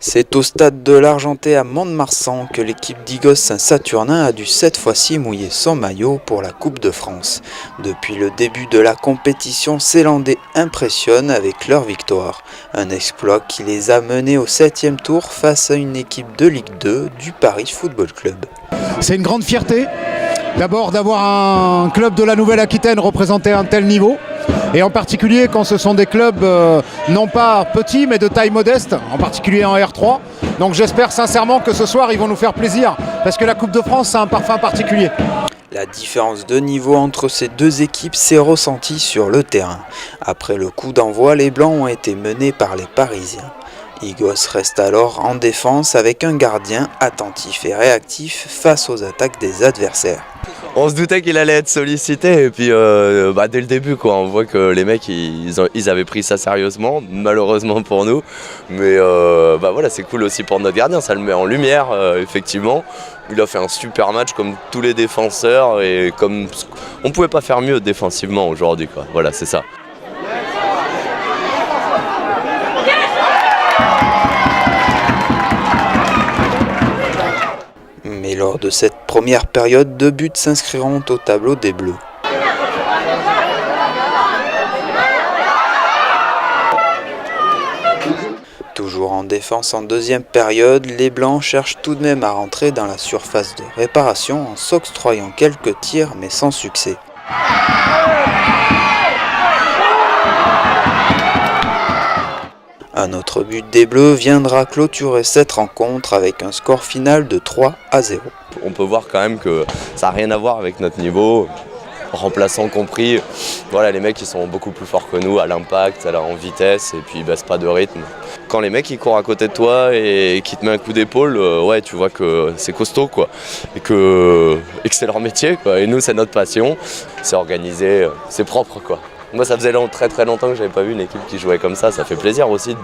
C'est au stade de l'Argentais à Mont-de-Marsan que l'équipe d'Igos Saint-Saturnin a dû cette fois-ci mouiller son maillot pour la Coupe de France. Depuis le début de la compétition, ces Landais impressionnent avec leur victoire. Un exploit qui les a menés au 7e tour face à une équipe de Ligue 2 du Paris Football Club. C'est une grande fierté, d'abord d'avoir un club de la Nouvelle-Aquitaine représenté à un tel niveau. Et en particulier quand ce sont des clubs non pas petits mais de taille modeste, en particulier en R3. Donc j'espère sincèrement que ce soir ils vont nous faire plaisir parce que la Coupe de France a un parfum particulier. La différence de niveau entre ces deux équipes s'est ressentie sur le terrain. Après le coup d'envoi, les Blancs ont été menés par les Parisiens. Igos reste alors en défense avec un gardien attentif et réactif face aux attaques des adversaires. On se doutait qu'il allait être sollicité et puis dès le début on voit que les mecs ils avaient pris ça sérieusement, malheureusement pour nous, mais voilà, c'est cool aussi pour notre gardien, ça le met en lumière effectivement. Il a fait un super match comme tous les défenseurs et comme on pouvait pas faire mieux défensivement aujourd'hui quoi. Voilà, c'est ça. Mais lors de cette première période, 2 buts s'inscriront au tableau des Bleus. Toujours en défense en deuxième période, les Blancs cherchent tout de même à rentrer dans la surface de réparation en s'octroyant quelques tirs mais sans succès. Un autre but des Bleus viendra clôturer cette rencontre avec un score final de 3-0. On peut voir quand même que ça n'a rien à voir avec notre niveau, remplaçants compris. Voilà, les mecs ils sont beaucoup plus forts que nous à l'impact, en vitesse et puis ils baissent pas de rythme. Quand les mecs ils courent à côté de toi et qu'ils te mettent un coup d'épaule, ouais, tu vois que c'est costaud quoi. Et que c'est leur métier quoi. Et nous c'est notre passion, c'est organisé, c'est propre quoi. Moi ça faisait très longtemps que j'avais pas vu une équipe qui jouait comme ça fait plaisir aussi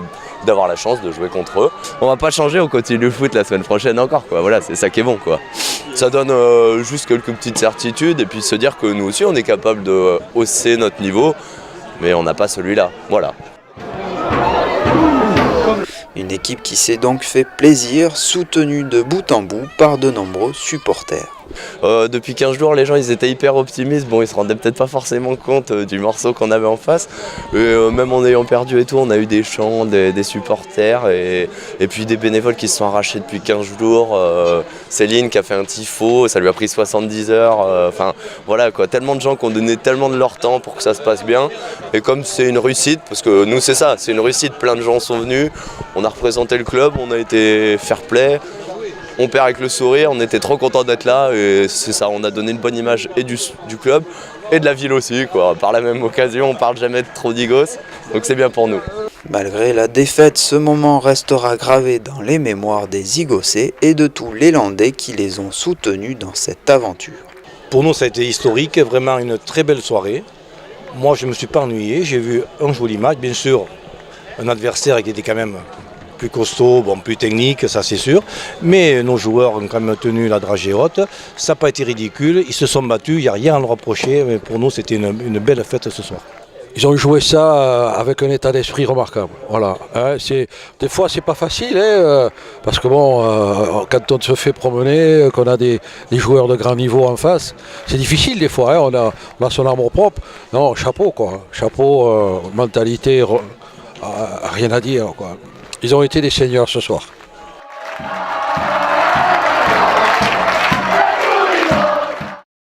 d'avoir la chance de jouer contre eux. On va pas changer, on continue le foot la semaine prochaine encore quoi, voilà, c'est ça qui est bon quoi. Ça donne juste quelques petites certitudes et puis se dire que nous aussi on est capable de hausser notre niveau, mais on n'a pas celui-là, voilà. Une équipe qui s'est donc fait plaisir, soutenue de bout en bout par de nombreux supporters. Depuis 15 jours, les gens ils étaient hyper optimistes. Bon, ils se rendaient peut-être pas forcément compte du morceau qu'on avait en face. Même en ayant perdu et tout, on a eu des chants, des supporters et puis des bénévoles qui se sont arrachés depuis 15 jours. Céline qui a fait un tifo, ça lui a pris 70 heures. Enfin voilà quoi, tellement de gens qui ont donné tellement de leur temps pour que ça se passe bien. Et comme c'est une réussite, parce que nous c'est ça, c'est une réussite, plein de gens sont venus. On a représenté le club, on a été fair play. On perd avec le sourire, on était trop contents d'être là et c'est ça, on a donné une bonne image et du club et de la ville aussi quoi. Par la même occasion, on parle jamais trop d'Igos, donc c'est bien pour nous. Malgré la défaite, ce moment restera gravé dans les mémoires des Igocais et de tous les Landais qui les ont soutenus dans cette aventure. Pour nous ça a été historique, vraiment une très belle soirée. Moi je ne me suis pas ennuyé, j'ai vu un joli match, bien sûr un adversaire qui était quand même plus costaud, bon, plus technique, ça c'est sûr. Mais nos joueurs ont quand même tenu la dragée haute. Ça n'a pas été ridicule, ils se sont battus, il n'y a rien à leur reprocher. Mais pour nous, c'était une belle fête ce soir. Ils ont joué ça avec un état d'esprit remarquable. Voilà. Des fois, c'est pas facile, parce que bon, quand on se fait promener, qu'on a des joueurs de grand niveau en face, c'est difficile des fois. On a son amour propre. Non, chapeau quoi. Chapeau, mentalité, rien à dire quoi. Ils ont été des seigneurs ce soir.